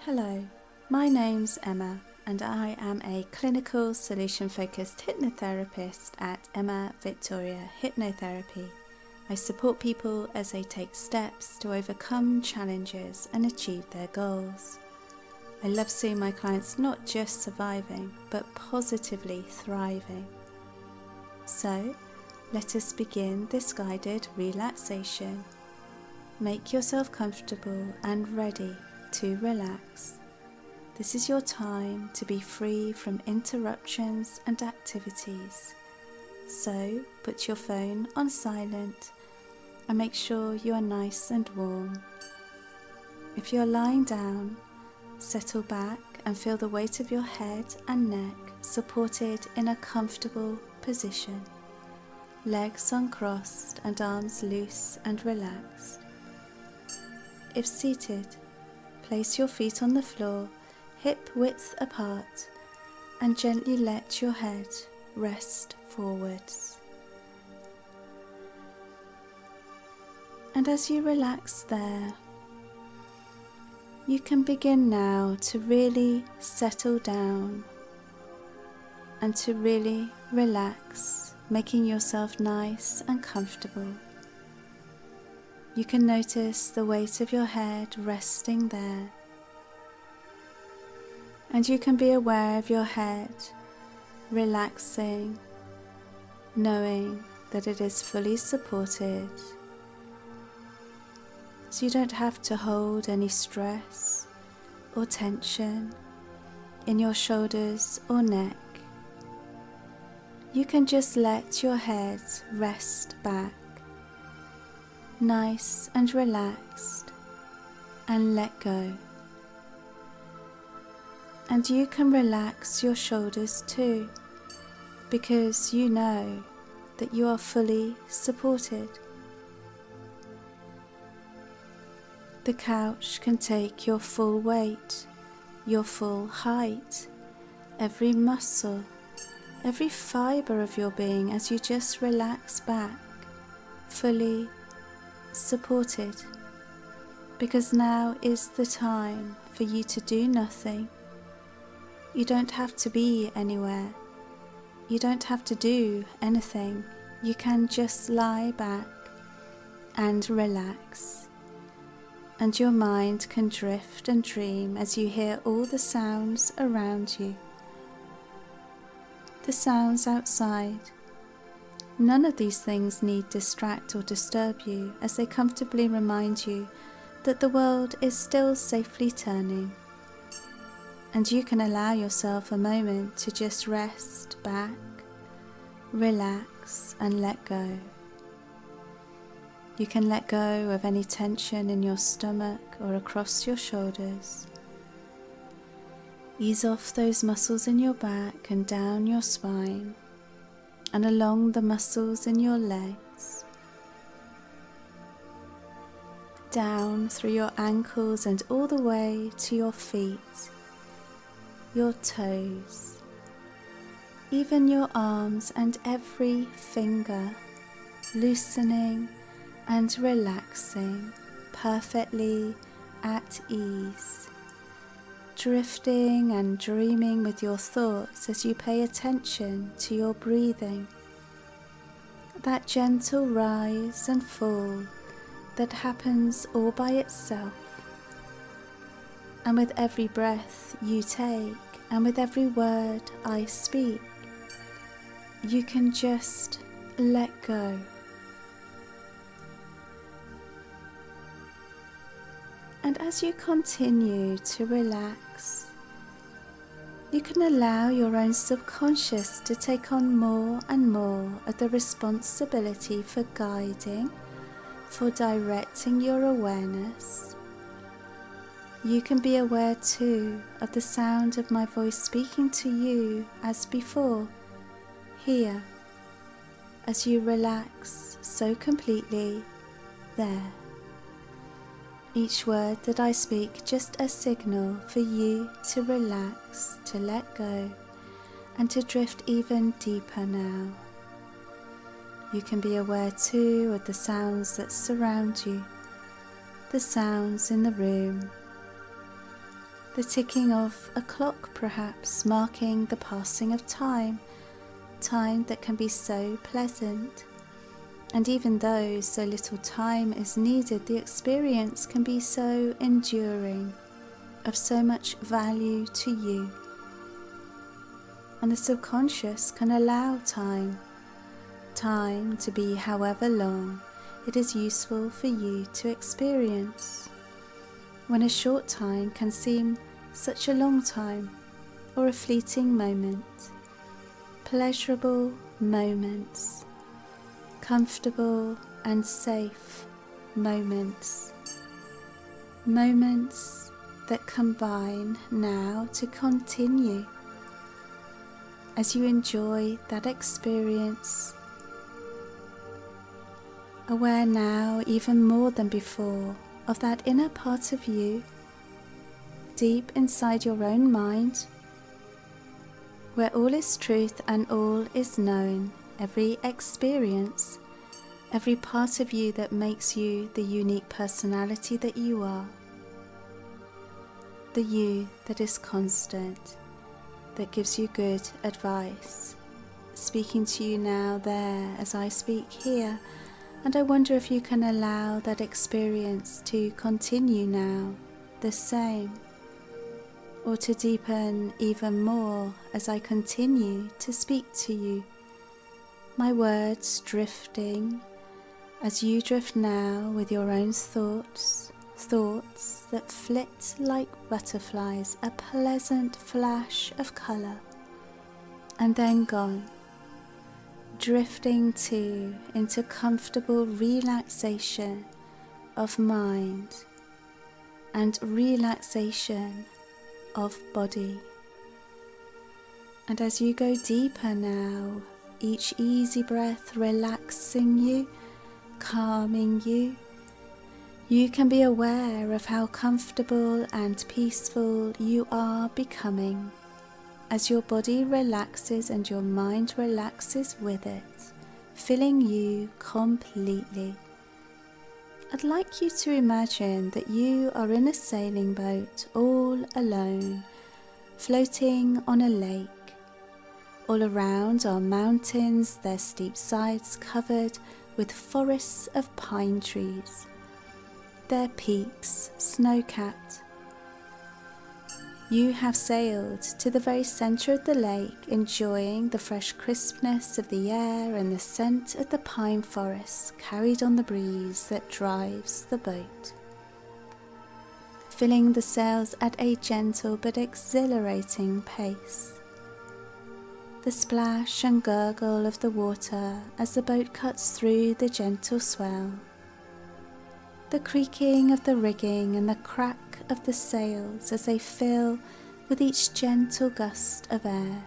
Hello, my name's Emma and I am a clinical solution-focused hypnotherapist at Emma Victoria Hypnotherapy. I support people as they take steps to overcome challenges and achieve their goals. I love seeing my clients not just surviving, but positively thriving. So, let us begin this guided relaxation. Make yourself comfortable and ready to relax. This is your time to be free from interruptions and activities. So, put your phone on silent and make sure you are nice and warm. If you are lying down, settle back and feel the weight of your head and neck supported in a comfortable position. Legs uncrossed and arms loose and relaxed. If seated, place your feet on the floor, hip width apart, and gently let your head rest forwards. And as you relax there, you can begin now to really settle down and to really relax, making yourself nice and comfortable. You can notice the weight of your head resting there, and you can be aware of your head relaxing, knowing that it is fully supported. So you don't have to hold any stress or tension in your shoulders or neck. You can just let your head rest back, nice and relaxed, and let go. And you can relax your shoulders too, because you know that you are fully supported. The couch can take your full weight, your full height, every muscle, every fibre of your being as you just relax back, fully supported. Because now is the time for you to do nothing. You don't have to be anywhere. You don't have to do anything. You can just lie back and relax. And your mind can drift and dream as you hear all the sounds around you. The sounds outside. None of these things need distract or disturb you, as they comfortably remind you that the world is still safely turning. And you can allow yourself a moment to just rest back, relax, and let go. You can let go of any tension in your stomach or across your shoulders. Ease off those muscles in your back and down your spine and along the muscles in your legs. Down through your ankles and all the way to your feet, your toes, even your arms and every finger, loosening and relaxing, perfectly at ease, drifting and dreaming with your thoughts as you pay attention to your breathing, that gentle rise and fall that happens all by itself. And with every breath you take, and with every word I speak, you can just let go. And as you continue to relax, you can allow your own subconscious to take on more and more of the responsibility for guiding, for directing your awareness. You can be aware too of the sound of my voice speaking to you as before, here, as you relax so completely there. Each word that I speak just a signal for you to relax, to let go, and to drift even deeper now. You can be aware too of the sounds that surround you, the sounds in the room, The ticking of a clock perhaps, marking the passing of time, time that can be so pleasant. And even though so little time is needed, the experience can be so enduring, of so much value to you. And the subconscious can allow time to be however long it is useful for you to experience. When a short time can seem such a long time, or a fleeting moment, pleasurable moments, comfortable and safe moments, moments that combine now to continue as you enjoy that experience, aware now even more than before of that inner part of you, deep inside your own mind, where all is truth and all is known, every experience, every part of you that makes you the unique personality that you are, the you that is constant, that gives you good advice, speaking to you now there as I speak here. And I wonder if you can allow that experience to continue now the same, or to deepen even more as I continue to speak to you. My words drifting as you drift now with your own thoughts that flit like butterflies, a pleasant flash of colour, and then gone. Drifting into comfortable relaxation of mind and relaxation of body. And as you go deeper now, each easy breath relaxing you, calming you, you can be aware of how comfortable and peaceful you are becoming, as your body relaxes and your mind relaxes with it, filling you completely. I'd like you to imagine that you are in a sailing boat all alone, floating on a lake. All around are mountains, their steep sides covered with forests of pine trees, their peaks snow-capped. You have sailed to the very centre of the lake, enjoying the fresh crispness of the air and the scent of the pine forests carried on the breeze that drives the boat, filling the sails at a gentle but exhilarating pace. The splash and gurgle of the water as the boat cuts through the gentle swell, the creaking of the rigging and the crack of the sails as they fill with each gentle gust of air.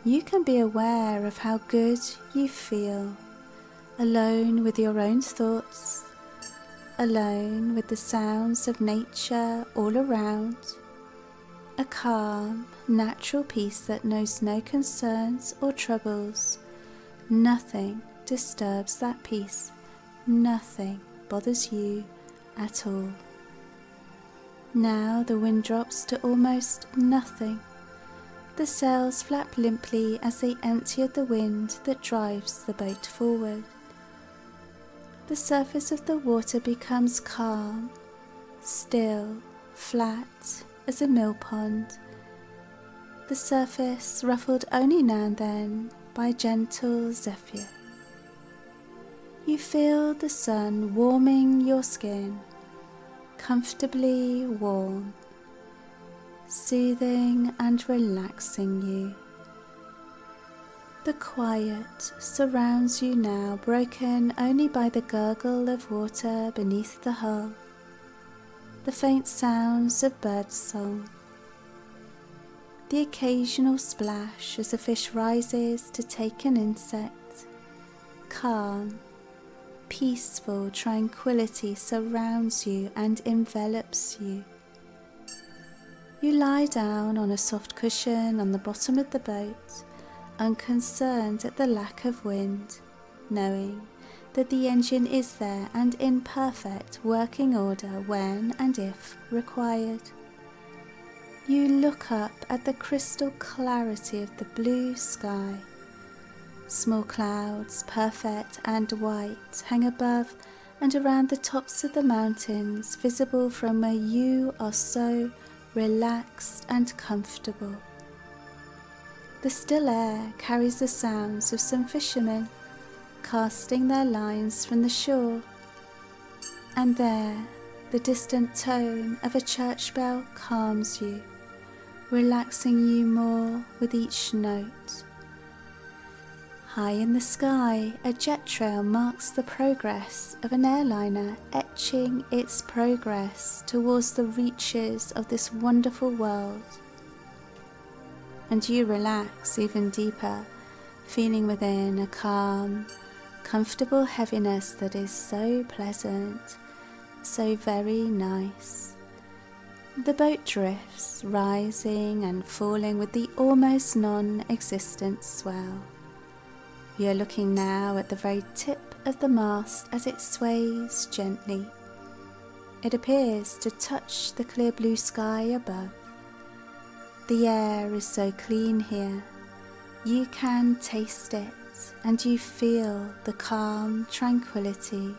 You can be aware of how good you feel, alone with your own thoughts, alone with the sounds of nature all around, a calm, natural peace that knows no concerns or troubles. Nothing disturbs that peace, nothing bothers you at all. Now the wind drops to almost nothing. The sails flap limply as they empty of the wind that drives the boat forward. The surface of the water becomes calm, still, flat as a mill pond. The surface ruffled only now and then by a gentle zephyr. You feel the sun warming your skin, comfortably warm, soothing and relaxing you. The quiet surrounds you now, broken only by the gurgle of water beneath the hull, the faint sounds of birdsong, the occasional splash as a fish rises to take an insect. Calm, peaceful tranquility surrounds you and envelops you. You lie down on a soft cushion on the bottom of the boat, unconcerned at the lack of wind, knowing that the engine is there and in perfect working order when and if required. you look up at the crystal clarity of the blue sky. Small clouds, perfect and white, hang above and around the tops of the mountains, visible from where you are so relaxed and comfortable. The still air carries the sounds of some fishermen casting their lines from the shore, and there the distant tone of a church bell calms you, relaxing you more with each note. High in the sky, a jet trail marks the progress of an airliner etching its progress towards the reaches of this wonderful world. And you relax even deeper, feeling within a calm, comfortable heaviness that is so pleasant, so very nice. The boat drifts, rising and falling with the almost non-existent swell. We are looking now at the very tip of the mast as it sways gently. It appears to touch the clear blue sky above. The air is so clean here. You can taste it, and you feel the calm tranquility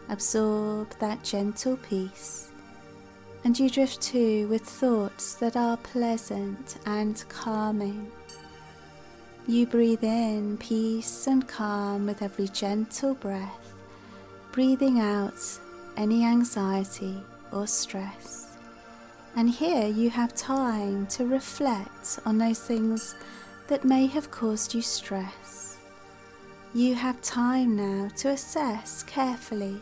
absorb that gentle peace. And you drift too with thoughts that are pleasant and calming. You breathe in peace and calm with every gentle breath, breathing out any anxiety or stress. And here you have time to reflect on those things that may have caused you stress. You have time now to assess carefully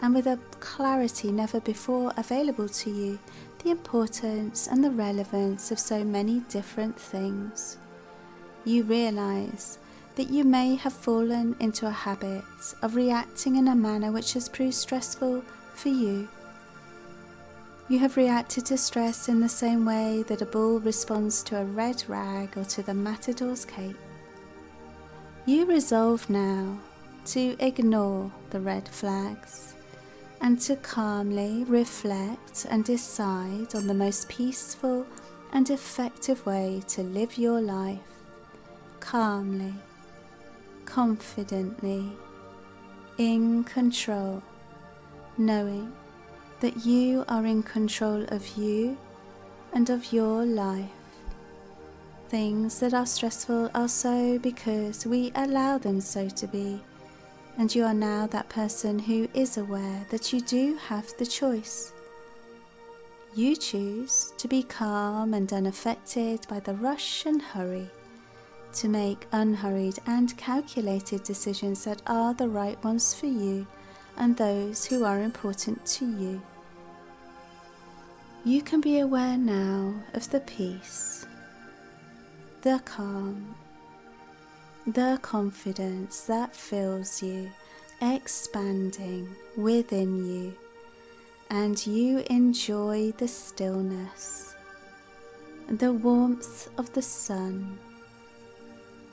and with a clarity never before available to you the importance and the relevance of so many different things. You realize that you may have fallen into a habit of reacting in a manner which has proved stressful for you. You have reacted to stress in the same way that a bull responds to a red rag or to the matador's cape. You resolve now to ignore the red flags and to calmly reflect and decide on the most peaceful and effective way to live your life. Calmly, confidently, in control, knowing that you are in control of you and of your life. Things that are stressful are so because we allow them so to be, and you are now that person who is aware that you do have the choice. You choose to be calm and unaffected by the rush and hurry, to make unhurried and calculated decisions that are the right ones for you and those who are important to you. You can be aware now of the peace, the calm, the confidence that fills you, expanding within you, and you enjoy the stillness, the warmth of the sun,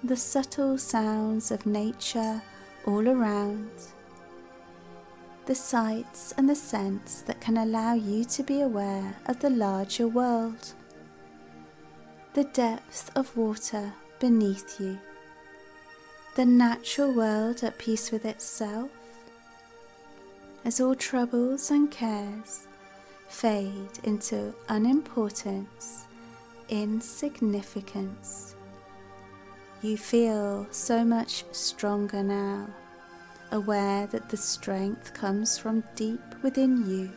the subtle sounds of nature all around, the sights and the scents that can allow you to be aware of the larger world, the depth of water beneath you, the natural world at peace with itself, as all troubles and cares fade into unimportance, insignificance. You feel so much stronger now, aware that the strength comes from deep within you.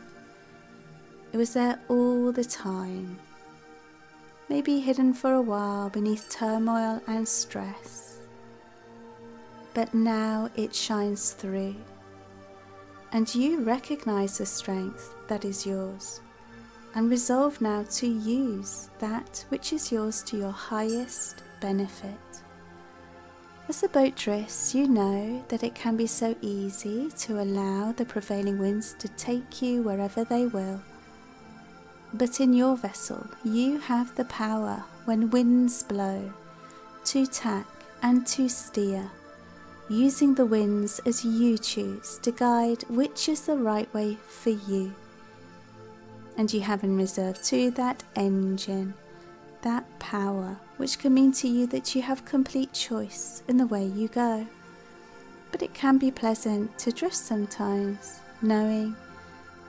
It was there all the time, maybe hidden for a while beneath turmoil and stress, but now it shines through, and you recognize the strength that is yours, and resolve now to use that which is yours to your highest benefit. As the boat drifts, you know that it can be so easy to allow the prevailing winds to take you wherever they will. But in your vessel, you have the power, when winds blow, to tack and to steer, using the winds as you choose to guide which is the right way for you. And you have in reserve too that engine, that power, which can mean to you that you have complete choice in the way you go. But it can be pleasant to drift sometimes, knowing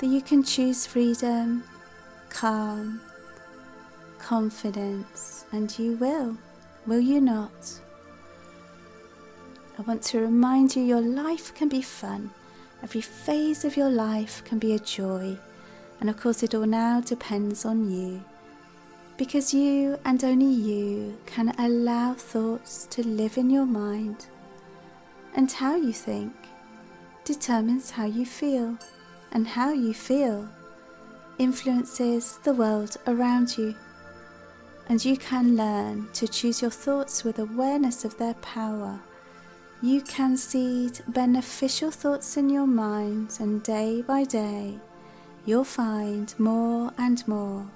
that you can choose freedom, calm, confidence, and you will you not? I want to remind you your life can be fun. Every phase of your life can be a joy. And of course it all now depends on you. Because you and only you can allow thoughts to live in your mind. And how you think determines how you feel. And how you feel influences the world around you. And you can learn to choose your thoughts with awareness of their power. You can seed beneficial thoughts in your mind, and day by day you'll find more and more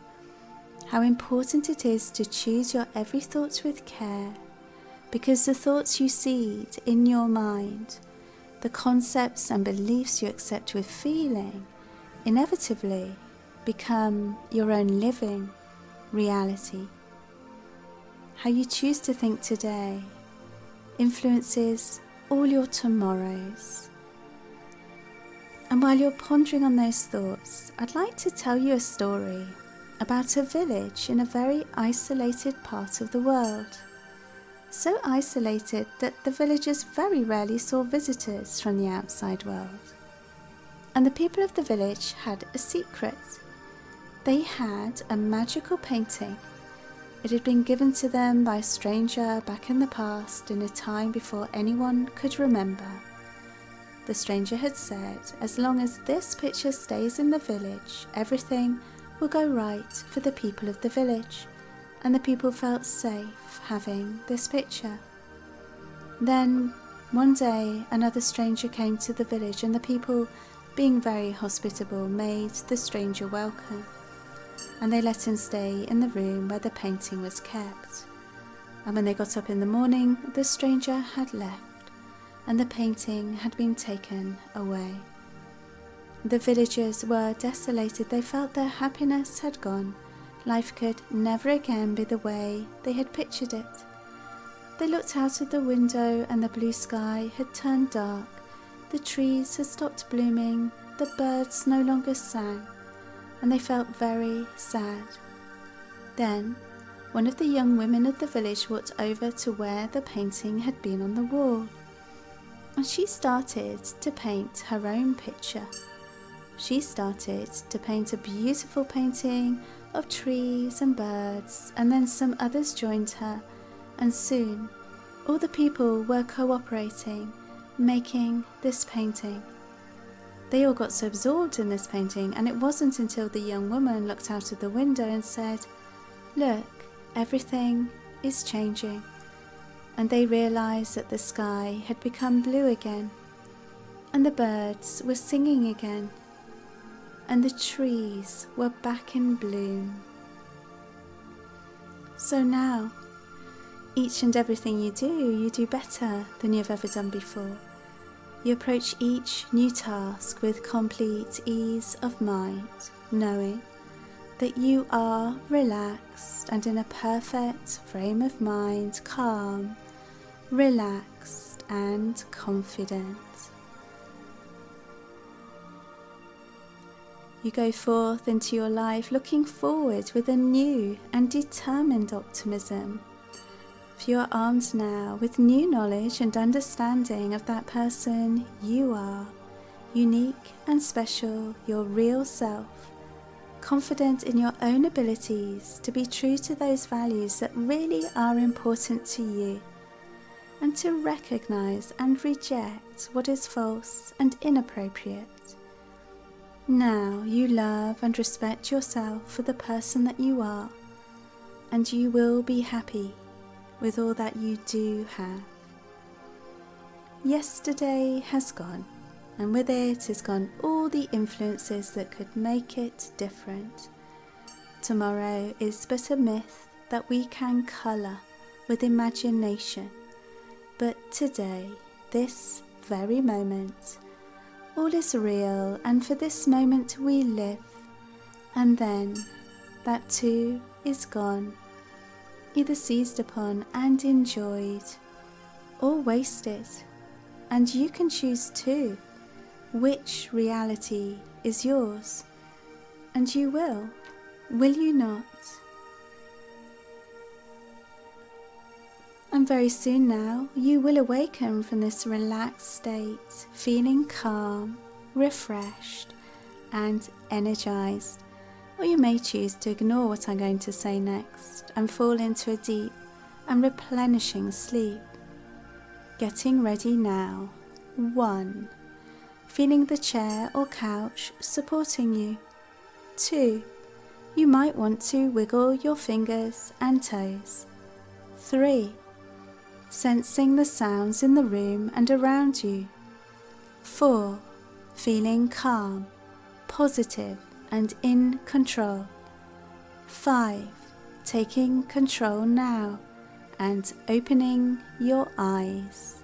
how important it is to choose your every thought with care, because the thoughts you seed in your mind, the concepts and beliefs you accept with feeling, inevitably become your own living reality. How you choose to think today influences all your tomorrows. And while you're pondering on those thoughts, I'd like to tell you a story about a village in a very isolated part of the world. So isolated that the villagers very rarely saw visitors from the outside world. And the people of the village had a secret. They had a magical painting. It had been given to them by a stranger back in the past, in a time before anyone could remember. The stranger had said, as long as this picture stays in the village, everything will go right for the people of the village, and the people felt safe having this picture. Then, one day, another stranger came to the village, and the people, being very hospitable, made the stranger welcome. And they let him stay in the room where the painting was kept. And when they got up in the morning, the stranger had left, and the painting had been taken away. The villagers were desolated. They felt their happiness had gone. Life could never again be the way they had pictured it. They looked out of the window, and the blue sky had turned dark. The trees had stopped blooming. The birds no longer sang. And they felt very sad. Then one of the young women of the village walked over to where the painting had been on the wall, and she started to paint her own picture. She started to paint a beautiful painting of trees and birds, and then some others joined her, and soon all the people were cooperating, making this painting. They all got so absorbed in this painting, and it wasn't until the young woman looked out of the window and said, "Look, everything is changing." And they realized that the sky had become blue again, and the birds were singing again, and the trees were back in bloom. So now, each and everything you do better than you've ever done before. You approach each new task with complete ease of mind, knowing that you are relaxed and in a perfect frame of mind, calm, relaxed and confident. You go forth into your life looking forward with a new and determined optimism. For you are armed now with new knowledge and understanding of that person you are, unique and special, your real self, confident in your own abilities to be true to those values that really are important to you, and to recognize and reject what is false and inappropriate. Now you love and respect yourself for the person that you are, and you will be happy with all that you do have. Yesterday has gone, and with it has gone all the influences that could make it different. Tomorrow is but a myth that we can colour with imagination, but today, this very moment, all is real, and for this moment we live, and then that too is gone, either seized upon and enjoyed, or wasted. And you can choose too which reality is yours, and you will you not? And very soon now you will awaken from this relaxed state, feeling calm, refreshed and energized. Or you may choose to ignore what I'm going to say next and fall into a deep and replenishing sleep. Getting ready now. 1. Feeling the chair or couch supporting you. 2. You might want to wiggle your fingers and toes. 3. Sensing the sounds in the room and around you. 4. Feeling calm, positive and in control. 5. Taking control now and opening your eyes.